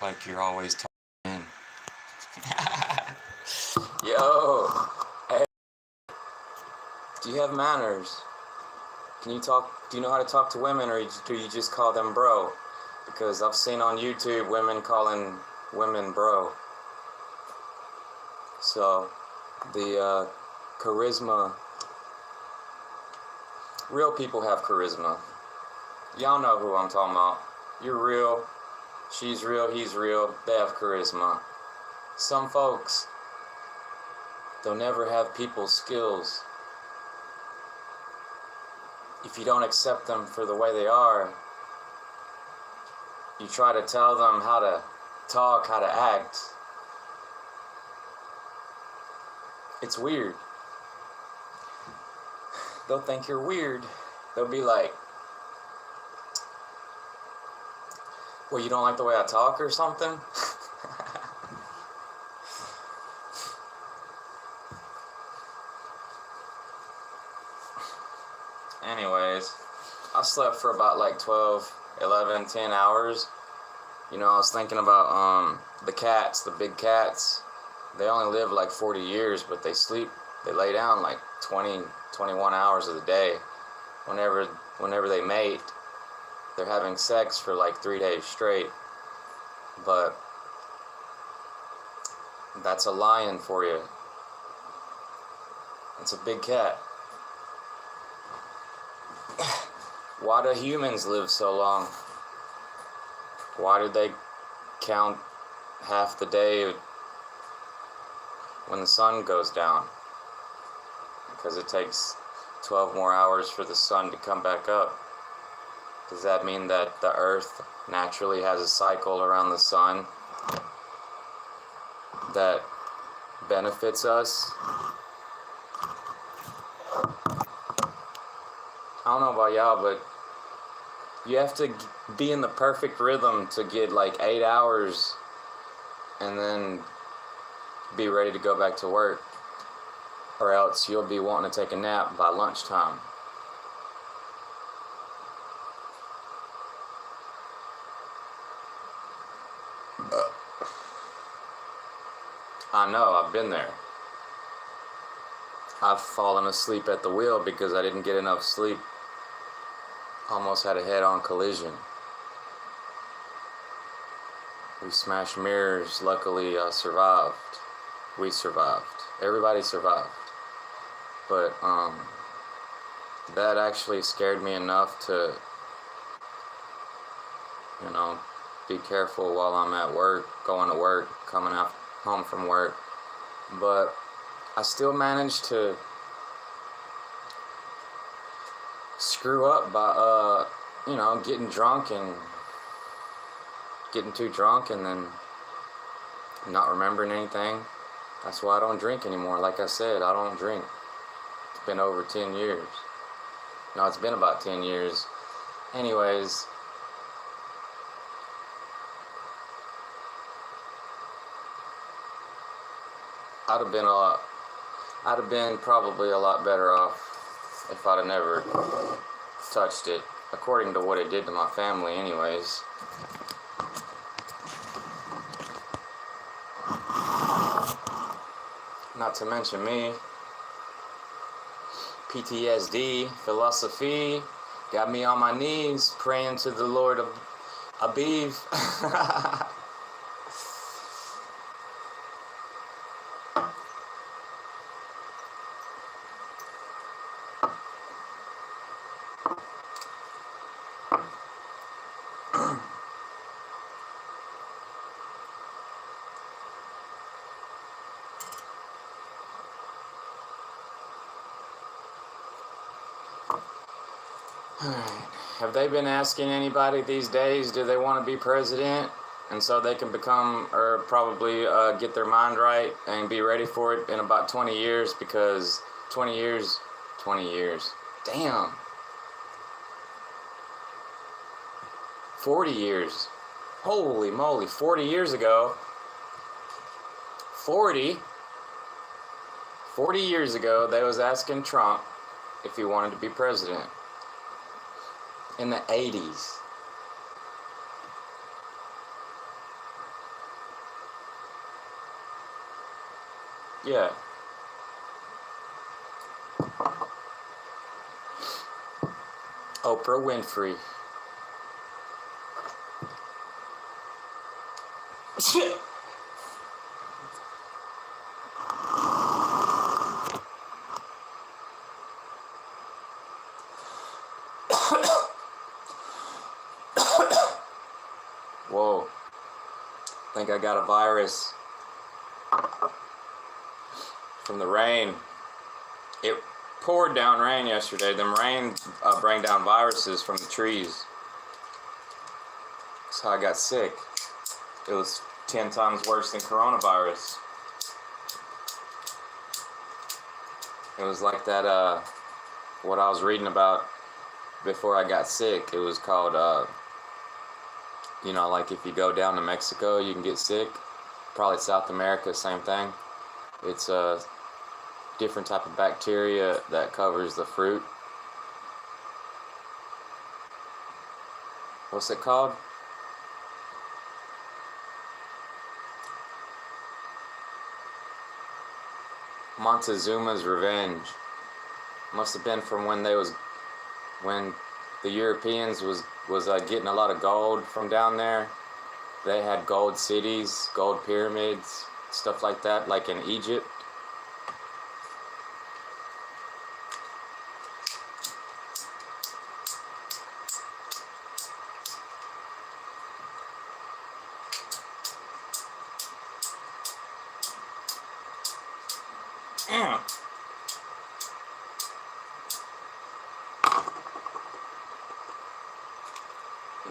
Like you're always talking in. Yo, hey, do you have manners? Can you talk? Do you know how to talk to women, or do you just call them bro? Because I've seen on YouTube women calling women bro. So the charisma, real people have charisma. Y'all know who I'm talking about. You're real, she's real, he's real. They have charisma. Some folks, they'll never have people's skills. If you don't accept them for the way they are, you try to tell them how to talk, how to act. It's weird. They'll think you're weird. They'll be like, well, you don't like the way I talk or something? Anyways, I slept for about like 12, 11, 10 hours. You know, I was thinking about the cats, the big cats. They only live like 40 years, but they lay down like 20, 21 hours of the day. Whenever they mate, they're having sex for like 3 days straight. But that's a lion for you. It's a big cat. Why do humans live so long? Why did they count half the day when the sun goes down? Because it takes 12 more hours for the sun to come back up. Does that mean that the earth naturally has a cycle around the sun that benefits us? I don't know about y'all, but you have to be in the perfect rhythm to get like 8 hours and then be ready to go back to work, or else you'll be wanting to take a nap by lunchtime. I know, I've been there. I've fallen asleep at the wheel because I didn't get enough sleep. Almost had a head-on collision. We smashed mirrors. Luckily, I survived. We survived. Everybody survived. But that actually scared me enough to, be careful while I'm at work, going to work, coming home from work. But I still managed to screw up by, getting drunk and getting too drunk and then not remembering anything. That's why I don't drink anymore. Like I said, I don't drink. It's been over 10 years. No, it's been about 10 years. Anyways, I'd have been probably a lot better off if I'd have never touched it, according to what it did to my family anyways. Not to mention me. PTSD, philosophy, got me on my knees praying to the Lord of Abiv. Have they been asking anybody these days, do they want to be president? And so they can become, or probably get their mind right and be ready for it in about 20 years, because 20 years, damn. 40 years. Holy moly, 40 years ago. 40 years ago, they was asking Trump if he wanted to be president. In the 80s. Yeah. Oprah Winfrey. Whoa. I think I got a virus from the rain. It poured down rain yesterday. Them rain bring down viruses from the trees. That's how I got sick. It was 10 times worse than coronavirus. It was like that, what I was reading about before I got sick. It was called, like if you go down to Mexico, you can get sick. Probably South America, same thing. It's a different type of bacteria that covers the fruit. What's it called? Montezuma's Revenge. Must have been from when the Europeans was getting a lot of gold from down there. They had gold cities, gold pyramids, stuff like that, like in Egypt.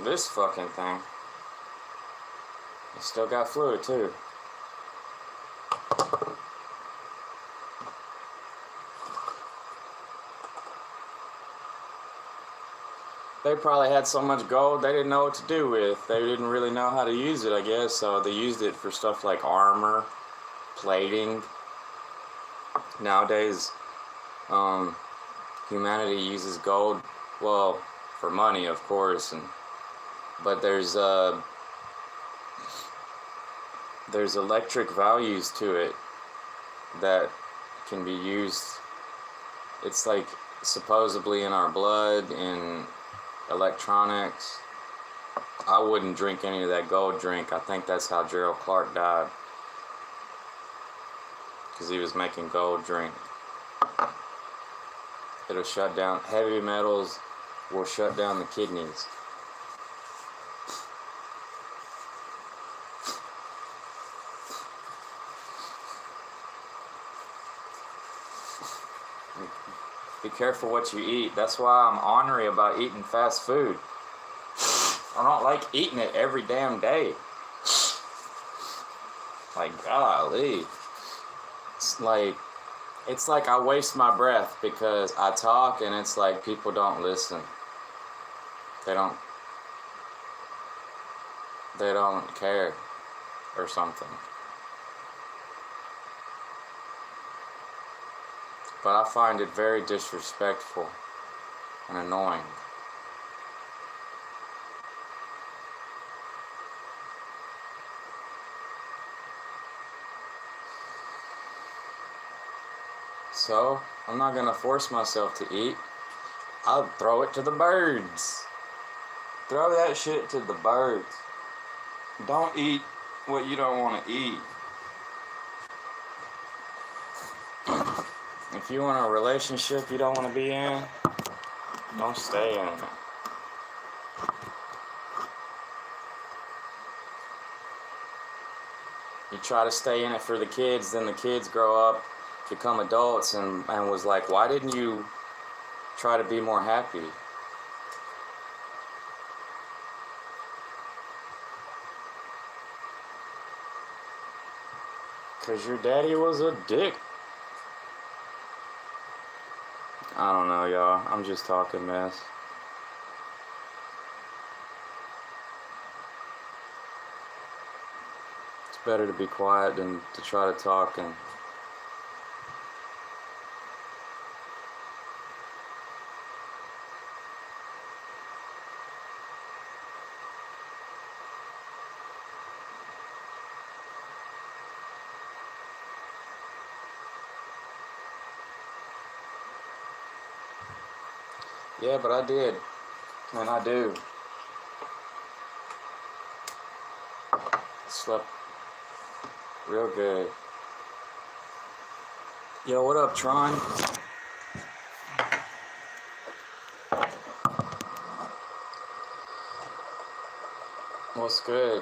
This fucking thing. It still got fluid too. They probably had so much gold they didn't know what to do with. They didn't really know how to use it, I guess, so they used it for stuff like armor, plating. Nowadays, humanity uses gold, well, for money, of course, but there's electric values to it that can be used. It's like supposedly in our blood, in electronics. I wouldn't drink any of that gold drink. I think that's how Gerald Clark died, because he was making gold drink. It'll shut down, heavy metals will shut down the kidneys. Be careful what you eat. That's why I'm ornery about eating fast food. I don't like eating it every damn day. Like, golly. It's like I waste my breath because I talk and it's like people don't listen. They don't care or something. But I find it very disrespectful and annoying. So, I'm not gonna force myself to eat. I'll throw it to the birds. Throw that shit to the birds. Don't eat what you don't want to eat. If you want a relationship you don't want to be in, don't stay in it. You try to stay in it for the kids, then the kids grow up, become adults, and was like, why didn't you try to be more happy? Because your daddy was a dick. I don't know, y'all. I'm just talking mess. It's better to be quiet than to try to talk and Yeah, but I did. And I do. Slept real good. Yo, what up, Tron? What's good?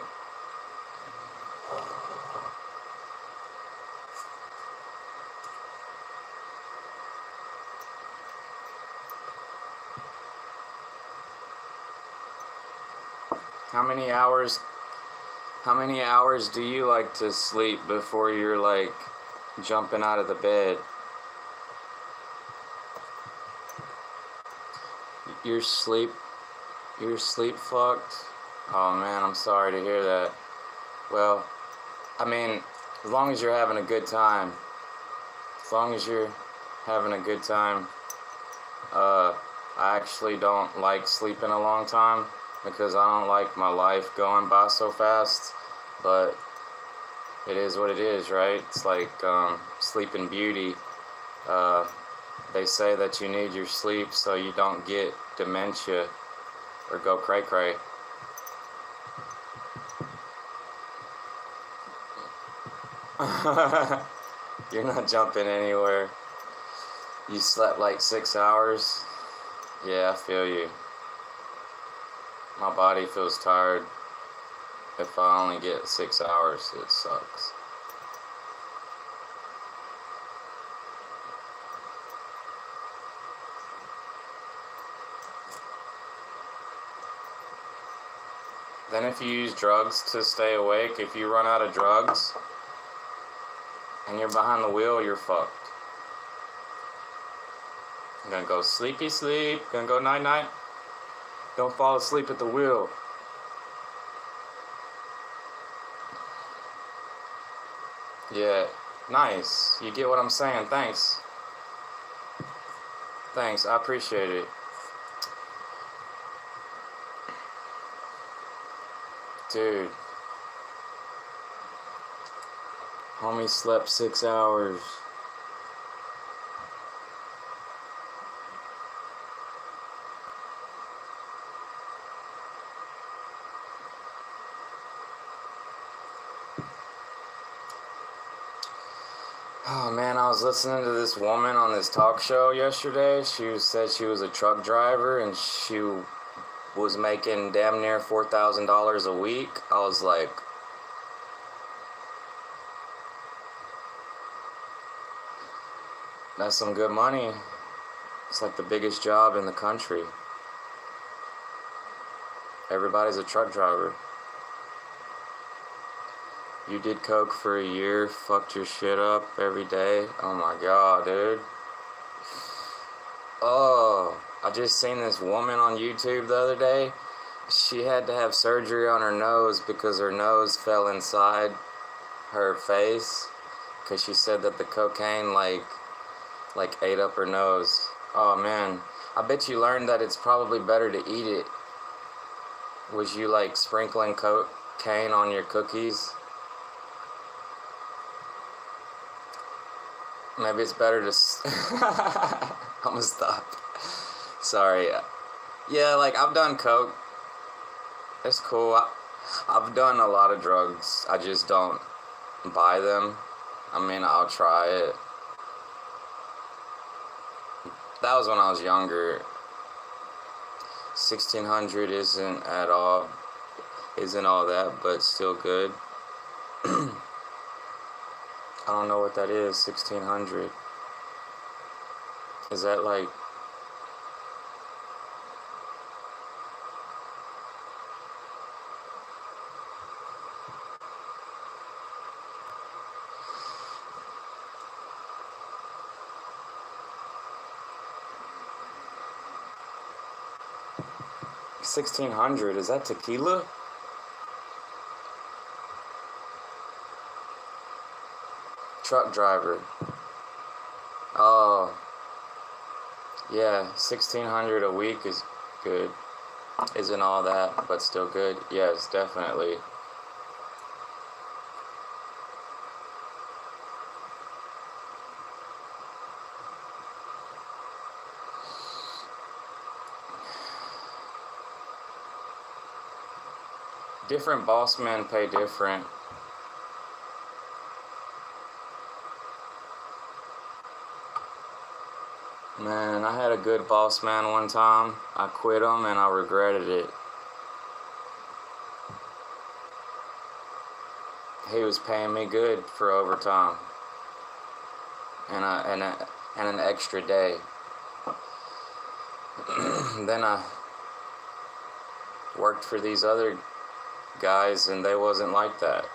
How many hours do you like to sleep before you're like jumping out of the bed? Your sleep fucked? Oh man, I'm sorry to hear that. Well, I mean, as long as you're having a good time, as long as you're having a good time, I actually don't like sleeping a long time because I don't like my life going by so fast, but it is what it is, right? It's like Sleeping Beauty. They say that you need your sleep so you don't get dementia or go cray-cray. You're not jumping anywhere. You slept like 6 hours? Yeah, I feel you. My body feels tired. If I only get 6 hours, it sucks. Then if you use drugs to stay awake, if you run out of drugs and you're behind the wheel, you're fucked. I'm gonna go sleepy sleep, gonna go night night. Don't fall asleep at the wheel. Yeah, nice. You get what I'm saying, thanks. Thanks, I appreciate it. Dude. Homie slept 6 hours. Oh man, I was listening to this woman on this talk show yesterday. She said she was a truck driver and she was making damn near $4,000 a week. I was like, that's some good money. It's like the biggest job in the country. Everybody's a truck driver. You did coke for a year, fucked your shit up every day. Oh my god, dude. Oh, I just seen this woman on YouTube the other day. She had to have surgery on her nose because her nose fell inside her face because she said that the cocaine like ate up her nose. Oh man, I bet you learned that it's probably better to eat it. Was you like sprinkling cocaine on your cookies? Maybe it's better to I'm gonna stop. Sorry. Yeah, like I've done coke. It's cool. I've done a lot of drugs. I just don't buy them. I mean, I'll try it. That was when I was younger. 1600 isn't all that, but still good. I don't know what that is, 1600. Is that like... $1,600, is that tequila? Truck driver. Oh, yeah, 1,600 a week is good. Isn't all that, but still good. Yes, definitely. different boss men pay different. Man, I had a good boss man one time. I quit him and I regretted it. He was paying me good for overtime and an extra day. Then I worked for these other guys and they wasn't like that.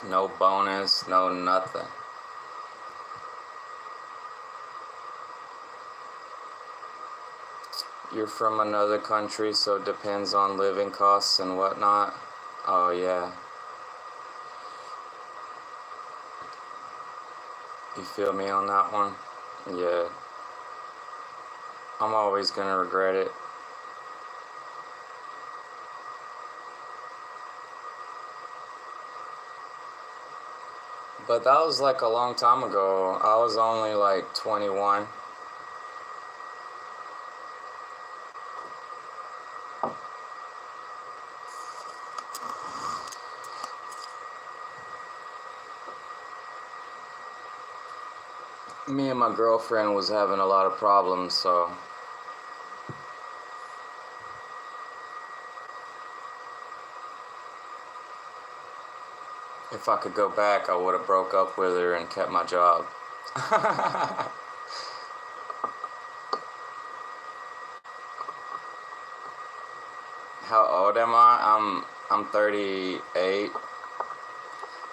No bonus, no nothing. You're from another country, so it depends on living costs and whatnot. Oh yeah. You feel me on that one? Yeah. I'm always gonna regret it. But that was like a long time ago. I was only like 21. Me and my girlfriend was having a lot of problems, so if I could go back, I would have broke up with her and kept my job. How old am I? I'm 38.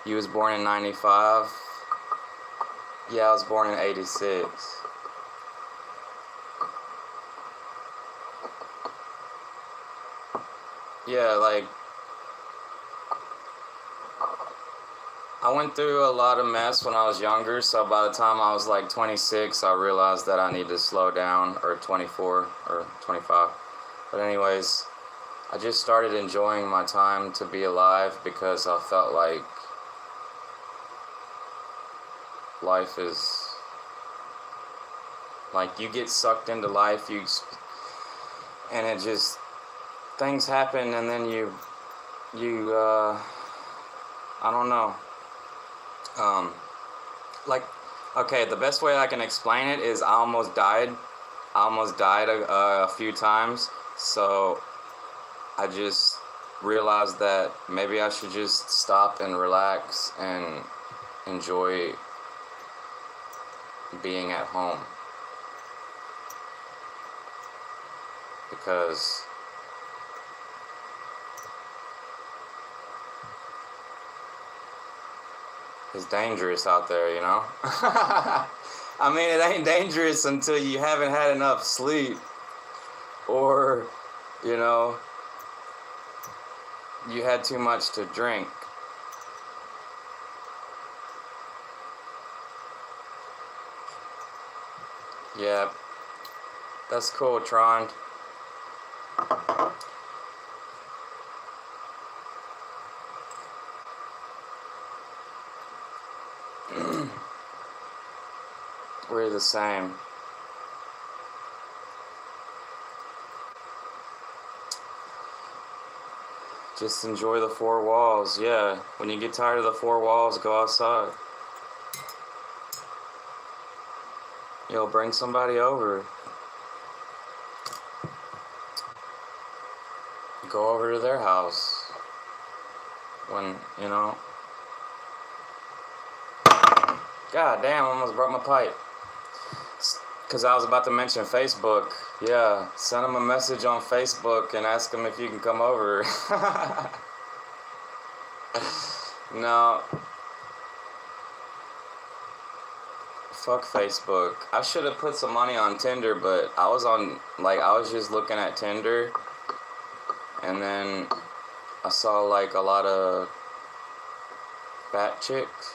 You was born in 95? Yeah, I was born in 86. Yeah, like, I went through a lot of mess when I was younger, so by the time I was like 26, I realized that I needed to slow down, or 24, or 25. But anyways, I just started enjoying my time to be alive because I felt like life is like you get sucked into life, and it just things happen, and then you I don't know. Like, okay, the best way I can explain it is I almost died a few times, so I just realized that maybe I should just stop and relax and enjoy being at home, because it's dangerous out there, you know? I mean, it ain't dangerous until you haven't had enough sleep, or, you know, you had too much to drink. Yeah, that's cool, Tron. We're the same. Just enjoy the four walls, yeah. When you get tired of the four walls, go outside. Yo, bring somebody over. Go over to their house. When, you know. God damn, I almost broke my pipe. Because I was about to mention Facebook. Yeah, send them a message on Facebook and ask them if you can come over. No. Fuck Facebook. I should have put some money on Tinder, but I was just looking at Tinder, and then I saw like a lot of fat chicks.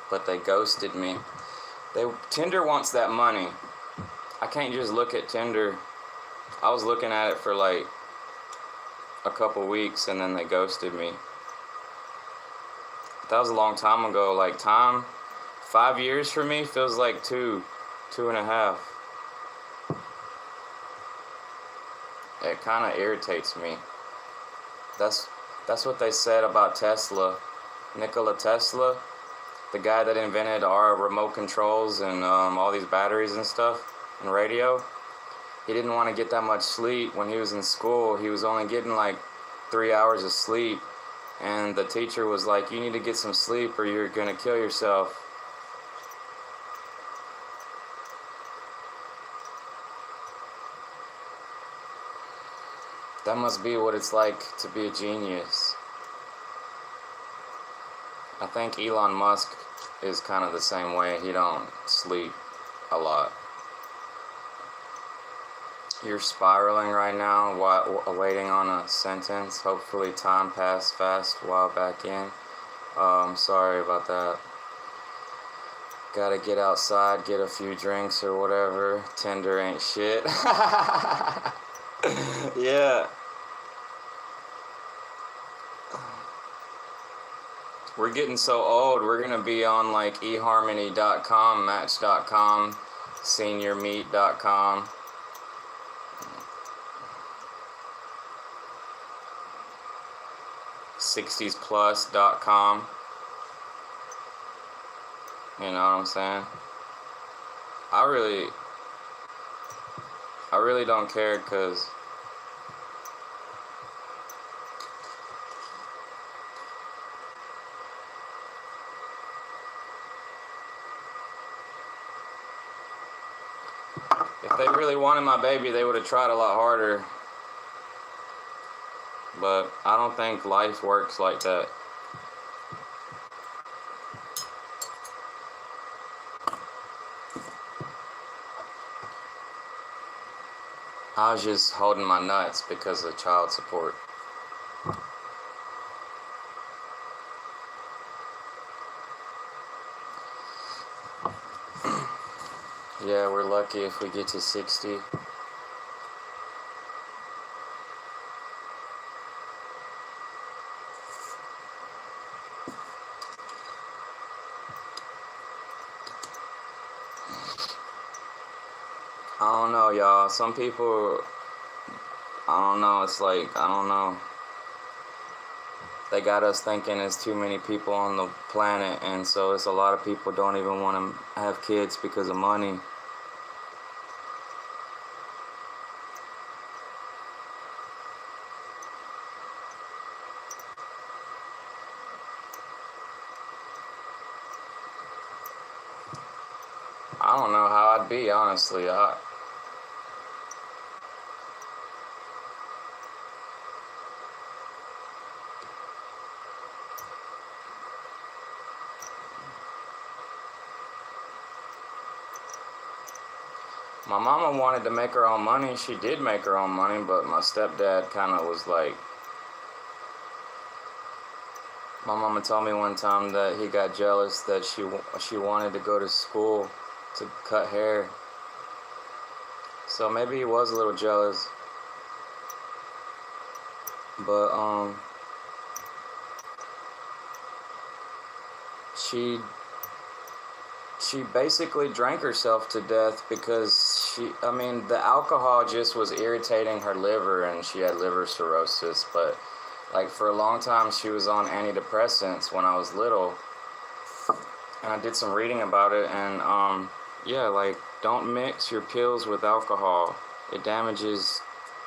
But they ghosted me. Tinder wants that money. I can't just look at Tinder. I was looking at it for like a couple weeks and then they ghosted me. That was a long time ago. Like, time 5 years for me feels like 2.5. It kind of irritates me. That's what they said about Tesla. Nikola Tesla, the guy that invented our remote controls and all these batteries and stuff and radio. He didn't want to get that much sleep when he was in school. He was only getting like 3 hours of sleep, and the teacher was like, you need to get some sleep or you're gonna kill yourself. That must be what it's like to be a genius. I think Elon Musk is kind of the same way. He don't sleep a lot. You're spiraling right now, waiting on a sentence. Hopefully time passed fast while back in. Sorry about that. Gotta get outside, get a few drinks or whatever. Tinder ain't shit. Yeah. We're getting so old, we're gonna be on like eharmony.com, match.com, seniormeet.com. 60splus.com. You know what I'm saying? I really don't care, because if they really wanted my baby, they would have tried a lot harder. But I don't think life works like that. I was just holding my nuts because of child support. Yeah, we're lucky if we get to 60. I don't know, y'all. Some people, I don't know, it's like, I don't know. They got us thinking there's too many people on the planet, and so it's a lot of people don't even want to have kids because of money. I don't know how I'd be, honestly. My mama wanted to make her own money. She did make her own money, but my stepdad kind of was like... My mama told me one time that he got jealous that she wanted to go to school to cut hair. So maybe he was a little jealous. But, she basically drank herself to death because the alcohol just was irritating her liver, and she had liver cirrhosis. But like for a long time she was on antidepressants when I was little, and I did some reading about it, and yeah, like, don't mix your pills with alcohol. It damages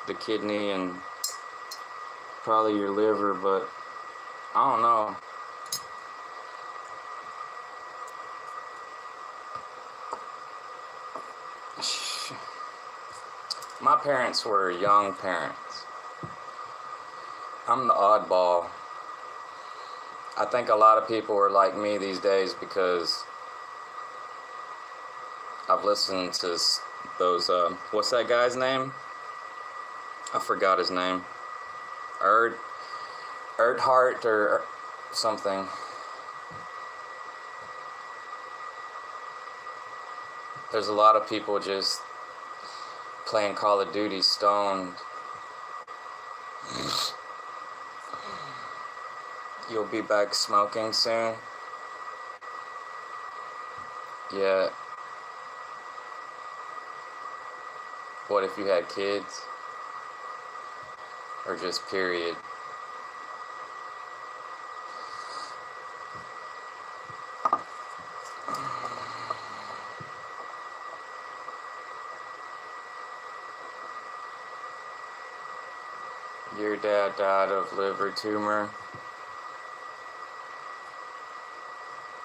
the kidney and probably your liver, but I don't know. My parents were young parents. I'm the oddball. I think a lot of people are like me these days because I've listened to those, what's that guy's name? I forgot his name. Erhart or something. There's a lot of people just playing Call of Duty stoned. You'll be back smoking soon. Yeah. What if you had kids? Or just period? Your dad died of liver tumor.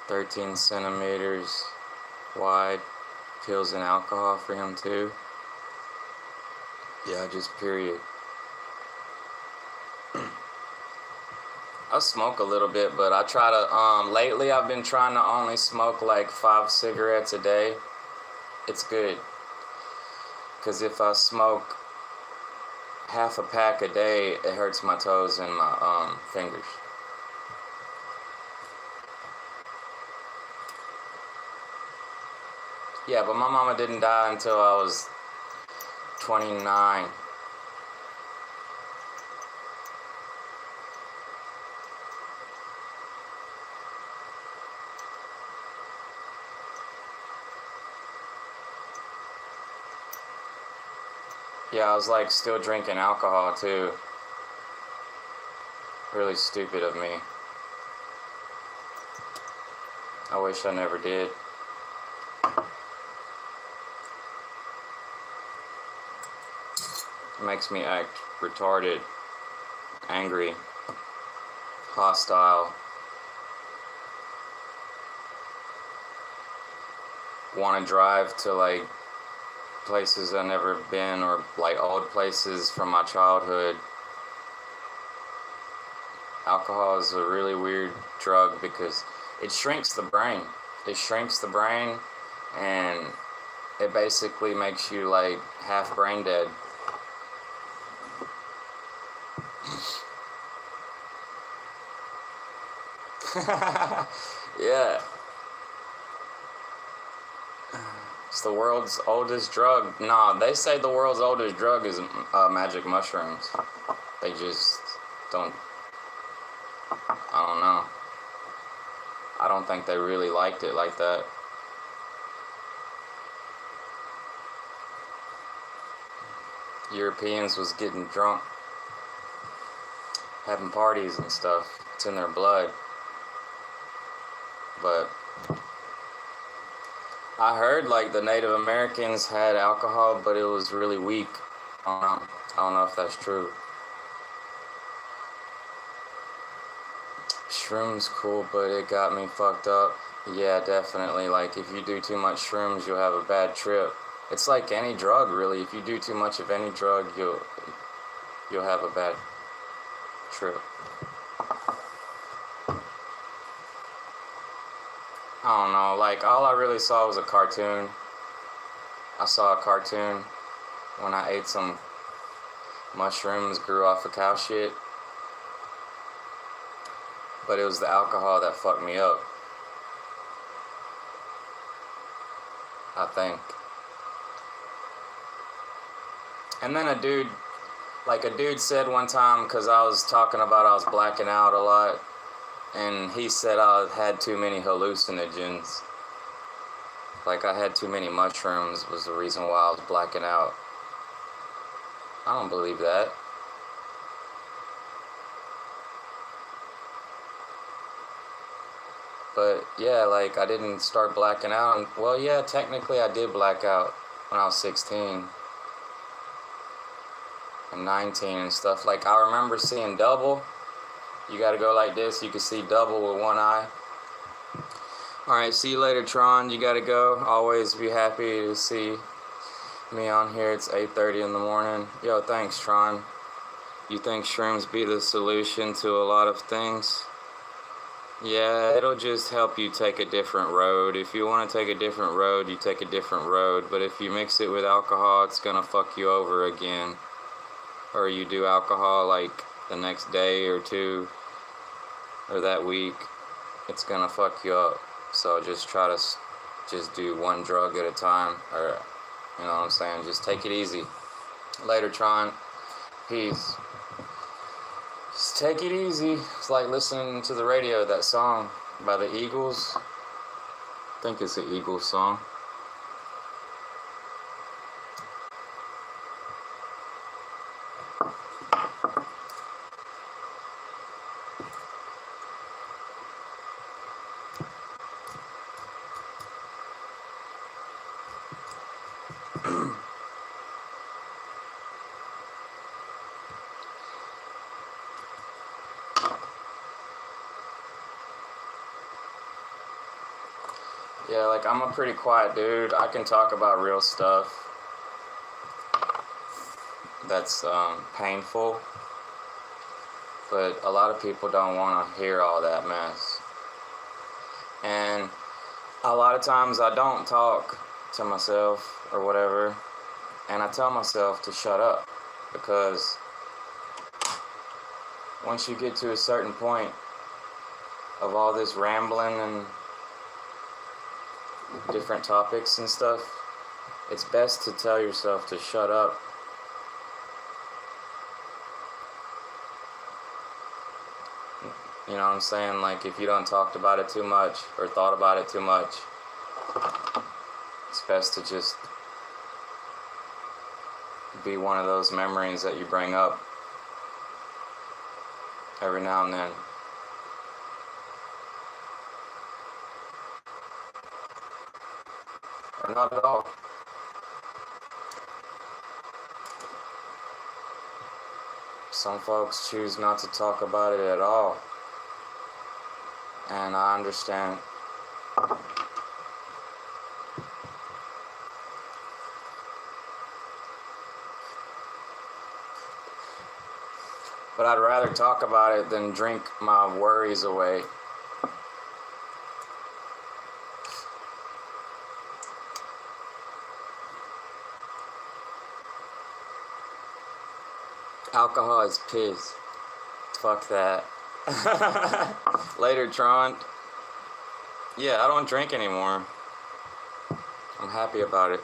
13 centimeters wide. Pills and alcohol for him too. Yeah, just period. I smoke a little bit, but I try to, lately I've been trying to only smoke like 5 cigarettes a day. It's good. Because if I smoke half a pack a day, it hurts my toes and my fingers. Yeah, but my mama didn't die until I was 29. Yeah, I was like still drinking alcohol too. Really stupid of me. I wish I never did. It makes me act retarded, angry, hostile, want to drive to like places I've never been, or like old places from my childhood. Alcohol is a really weird drug because it shrinks the brain. It shrinks the brain, and it basically makes you like half brain dead. Yeah. It's the world's oldest drug. Nah, they say the world's oldest drug is magic mushrooms. They just don't, I don't know. I don't think they really liked it like that. Europeans was getting drunk, having parties and stuff. It's in their blood. But I heard like the Native Americans had alcohol, but it was really weak. I don't know if that's true. Shrooms cool, but it got me fucked up. Yeah, definitely. Like if you do too much shrooms, you'll have a bad trip. It's like any drug, really. If you do too much of any drug, you'll have a bad trip. I don't know, like all I really saw was a cartoon. I saw a cartoon when I ate some mushrooms, grew off of cow shit. But it was the alcohol that fucked me up, I think. And then a dude said one time, because I was talking about I was blacking out a lot, and he said I had too many hallucinogens. Like I had too many mushrooms was the reason why I was blacking out. I don't believe that. But yeah, like I didn't start blacking out. Well, yeah, technically I did black out when I was 16 and 19 and stuff. Like I remember seeing double. You gotta go like this, you can see double with one eye. Alright, see you later, Tron. You gotta go. Always be happy to see me on here. It's 8:30 in the morning. Yo, thanks, Tron. You think shrooms be the solution to a lot of things? Yeah, it'll just help you take a different road. If you want to take a different road, you take a different road. But if you mix it with alcohol, it's gonna fuck you over again. Or you do alcohol like the next day or two or that week, it's gonna fuck you up. So just try to just do one drug at a time, or you know what I'm saying, just take it easy. Later, Tron. Peace. Just take it easy. It's like listening to the radio, that song by the Eagles. think it's an Eagles song. Yeah, like I'm a pretty quiet dude. I can talk about real stuff that's painful, but a lot of people don't want to hear all that mess. And a lot of times I don't talk to myself or whatever, and I tell myself to shut up, because once you get to a certain point of all this rambling and different topics and stuff, it's best to tell yourself to shut up. You know what I'm saying? Like, if you don't talk about it too much or thought about it too much, it's best to just be one of those memories that you bring up every now and then. Or not at all. Some folks choose not to talk about it at all. And I understand. But I'd rather talk about it than drink my worries away. Alcohol is piss. Fuck that. Later, Tron. Yeah, I don't drink anymore. I'm happy about it.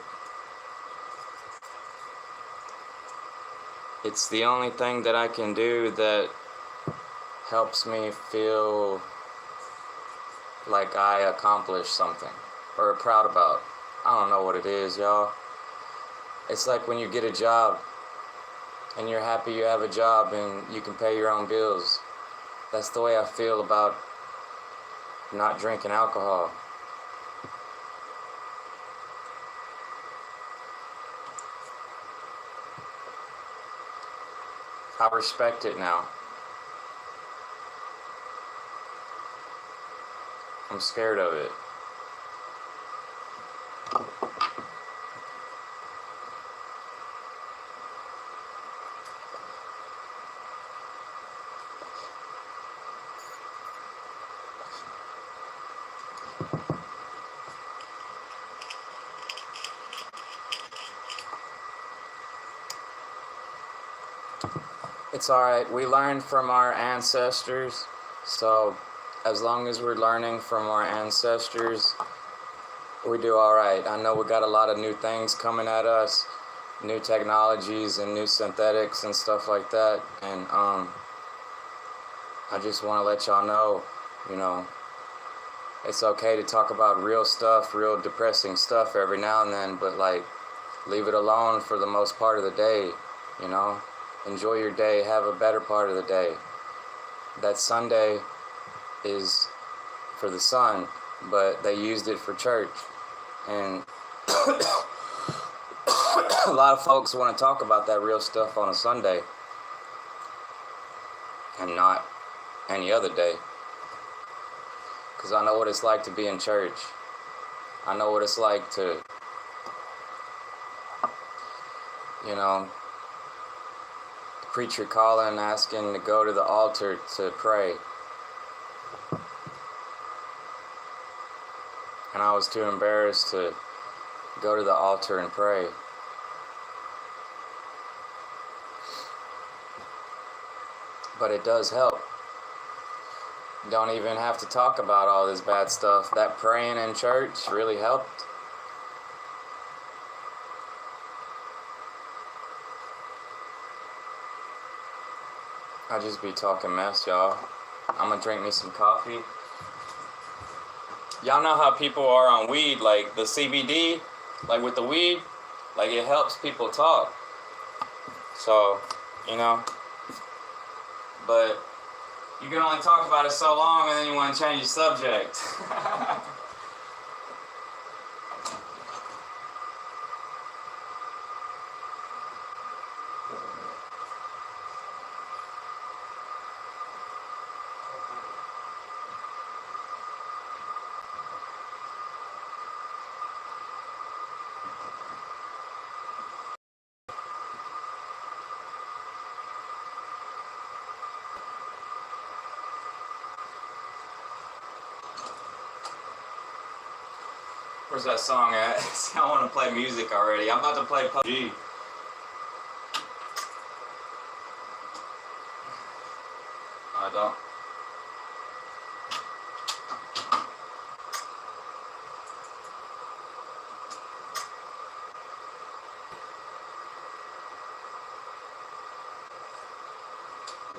It's the only thing that I can do that helps me feel like I accomplished something or proud about. I don't know what it is, y'all. It's like when you get a job and you're happy you have a job and you can pay your own bills. That's the way I feel about not drinking alcohol. I respect it now. I'm scared of it. It's alright, we learned from our ancestors, so as long as we're learning from our ancestors, we do alright. I know we got a lot of new things coming at us, new technologies and new synthetics and stuff like that, and I just want to let y'all know, you know, it's okay to talk about real stuff, real depressing stuff every now and then, but like, leave it alone for the most part of the day, you know? Enjoy your day, have a better part of the day. That Sunday is for the sun, but they used it for church. And a lot of folks want to talk about that real stuff on a Sunday and not any other day. Because I know what it's like to be in church. I know what it's like to, you know, preacher calling, asking to go to the altar to pray. And I was too embarrassed to go to the altar and pray. But it does help. You don't even have to talk about all this bad stuff. That praying in church really helped. I just be talking mess, y'all. I'm gonna drink me some coffee. Y'all know how people are on weed, like the CBD, like with the weed, like it helps people talk. So, you know, but you can only talk about it so long and then you want to change the subject. Where's that song at? I want to play music already. I'm about to play PUBG. I don't.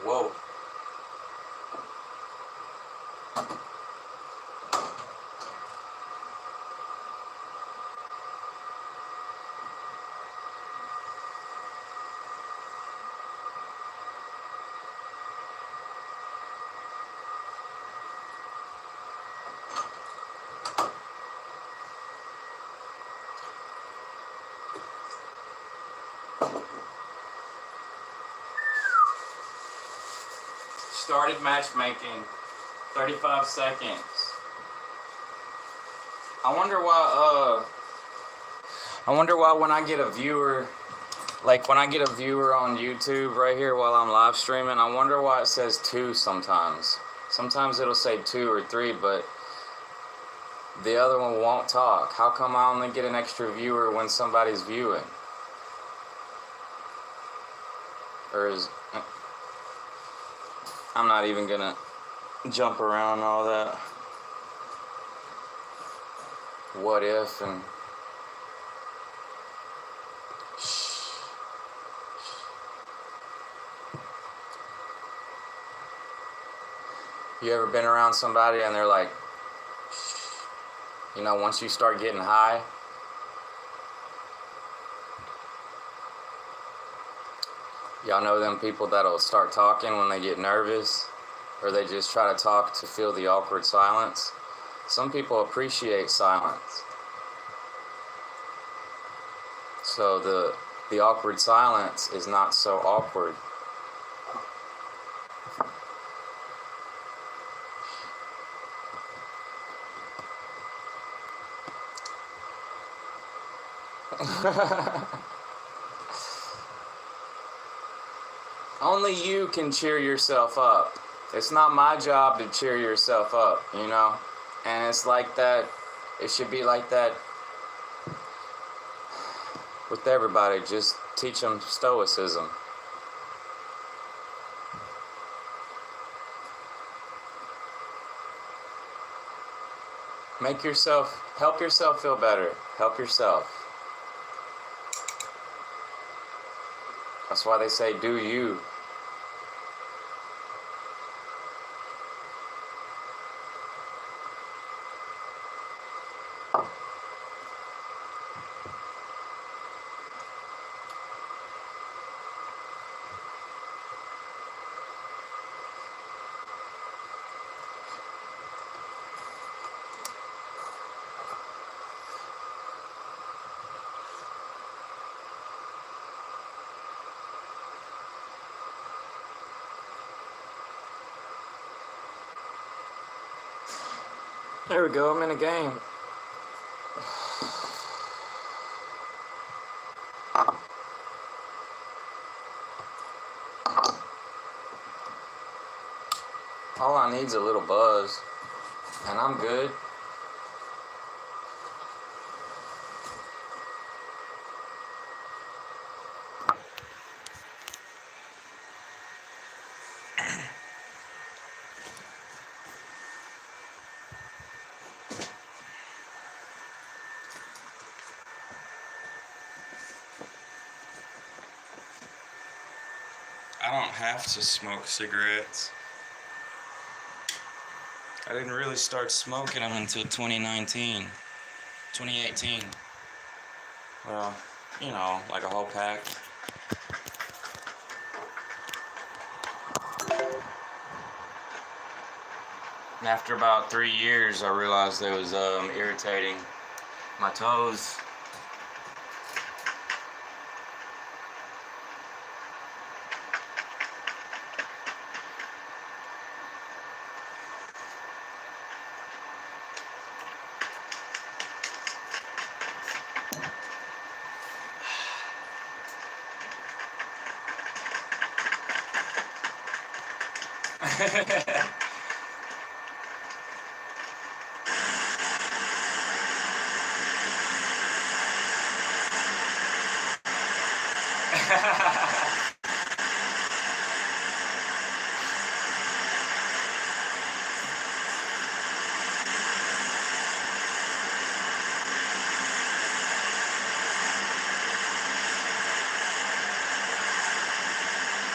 Whoa. Started matchmaking. 35 seconds. I wonder why when I get a viewer, like when I get a viewer on YouTube right here while I'm live streaming, I wonder why it says 2 sometimes. Sometimes it'll say 2 or 3, but the other one won't talk. How come I only get an extra viewer when somebody's viewing? Or is... I'm not even gonna jump around all that. What if and... You ever been around somebody and they're like, you know, once you start getting high, y'all know them people that'll start talking when they get nervous, or they just try to talk to fill the awkward silence. Some people appreciate silence. So the awkward silence is not so awkward. Only you can cheer yourself up. It's not my job to cheer yourself up, you know? And it's like that, it should be like that with everybody. Just teach them stoicism. Help yourself feel better. Help yourself. That's why they say, do you. There we go, I'm in a game. All I need is a little buzz, and I'm good. I don't have to smoke cigarettes. I didn't really start smoking them until 2019, 2018. Well, like a whole pack. And after about 3 years, I realized it was irritating my toes.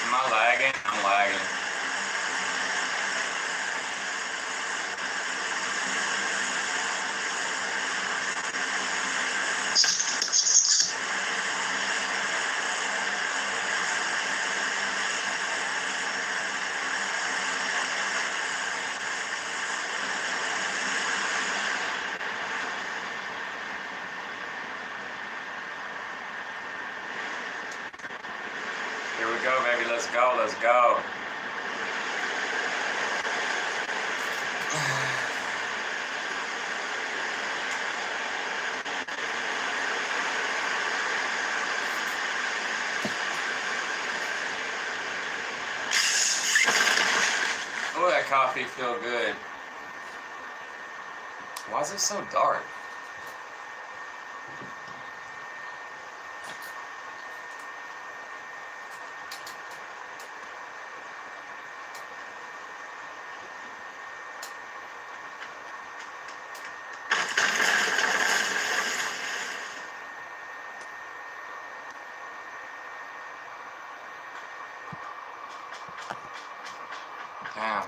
Am I lagging? I'm lagging. Here we go, baby. Let's go. Let's go. Oh, that coffee feel good. Why is it so dark? Damn.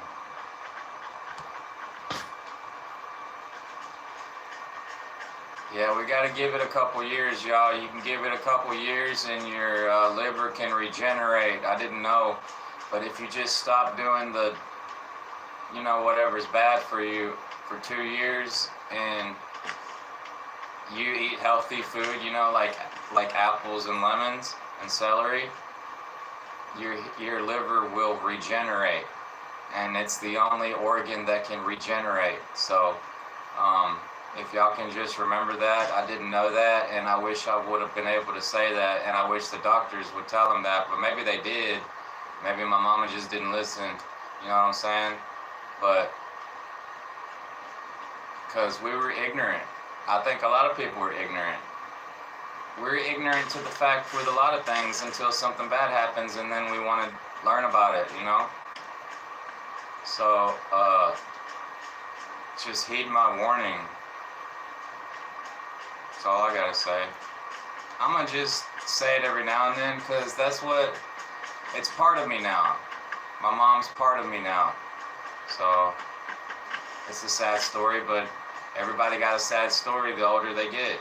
Yeah, we got to give it a couple years, y'all. You can give it a couple years and your liver can regenerate. I didn't know. But if you just stop doing the, whatever's bad for you for 2 years and you eat healthy food, like apples and lemons and celery, your liver will regenerate. And it's the only organ that can regenerate. So, if y'all can just remember that. I didn't know that, and I wish I would have been able to say that, and I wish the doctors would tell them that, but maybe they did. Maybe my mama just didn't listen, you know what I'm saying? But, because we were ignorant. I think a lot of people were ignorant. We're ignorant to the fact with a lot of things until something bad happens, and then we want to learn about it, So, just heed my warning. That's all I gotta say. I'm gonna just say it every now and then because it's part of me now. My mom's part of me now. So, it's a sad story, but everybody got a sad story the older they get.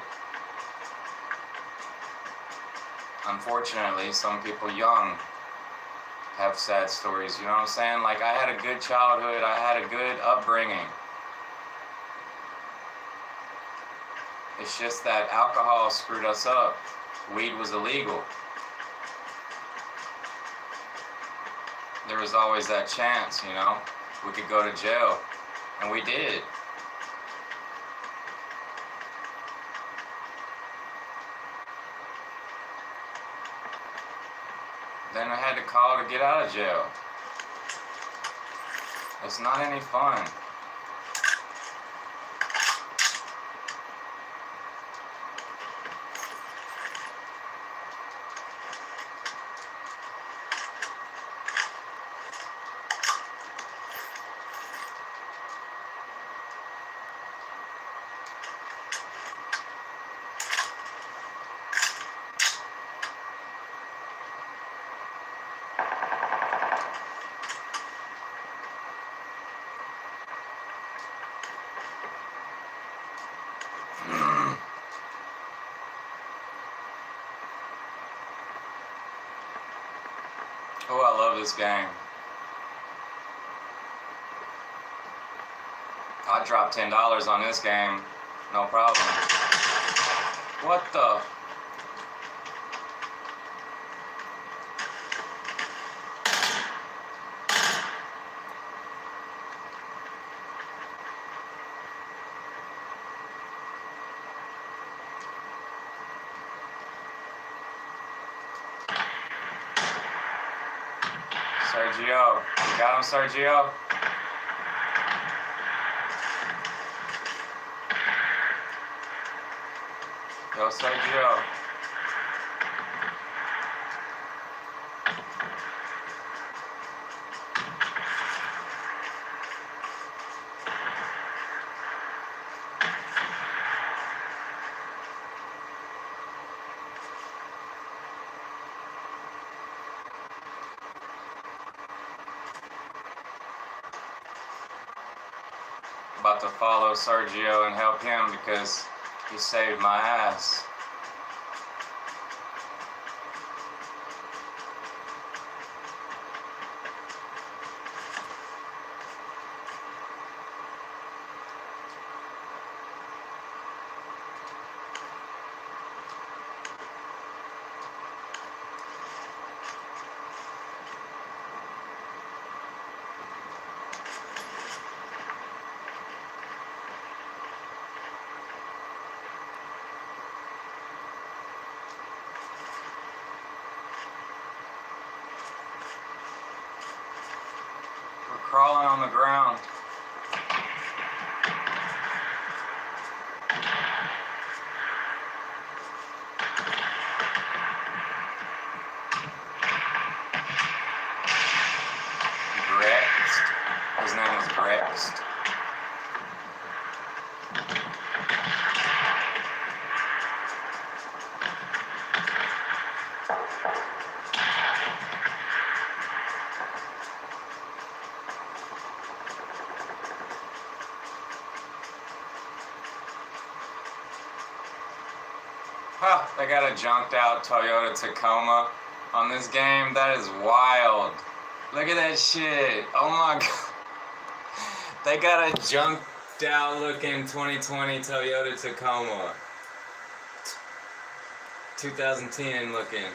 Unfortunately, some people young have sad stories, you know what I'm saying? Like, I had a good childhood, I had a good upbringing. It's just that alcohol screwed us up. Weed was illegal. There was always that chance, we could go to jail, and we did. Then I had to call to get out of jail. It's not any fun. Oh, I love this game. I'd drop $10 on this game, no problem. What the? Sergio, you got him, Sergio? Yo, Sergio. About to follow Sergio and help him because he saved my ass. We're crawling on the ground. Grext. His name was Grext. Huh, they got a junked out Toyota Tacoma on this game. That is wild. Look at that shit. Oh my god. They got a junked out looking 2020 Toyota Tacoma. 2010 looking.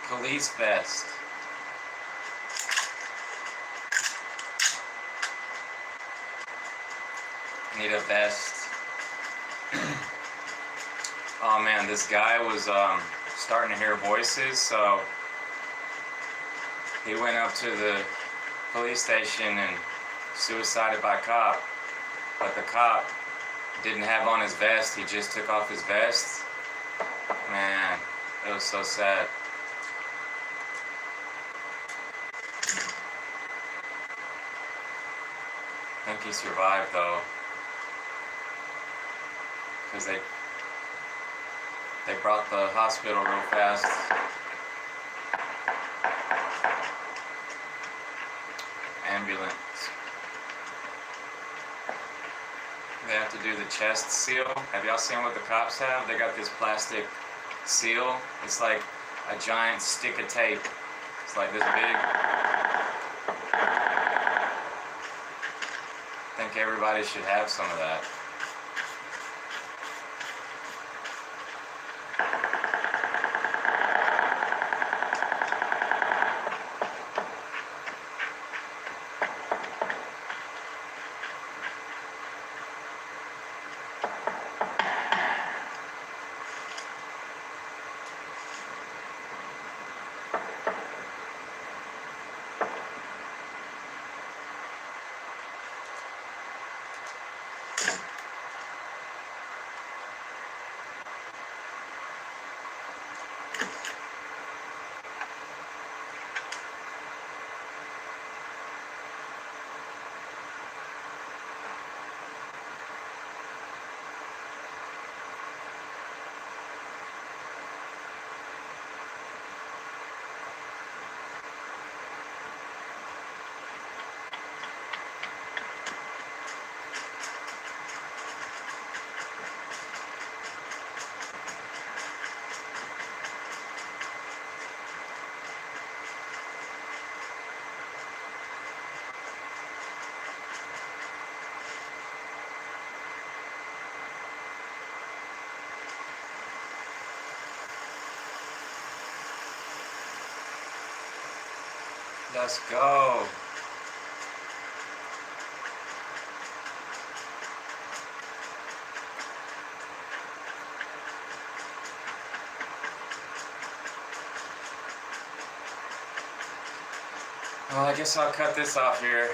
Police vest. Need a vest. Oh man, this guy was starting to hear voices, so he went up to the police station and suicided by cop. But the cop didn't have on his vest, he just took off his vest. Man, it was so sad. I think he survived though, because they brought the hospital real fast. Ambulance. They have to do the chest seal. Have y'all seen what the cops have? They got this plastic seal. It's like a giant stick of tape. It's like this big. I think everybody should have some of that. Let's go. Well, I guess I'll cut this off here.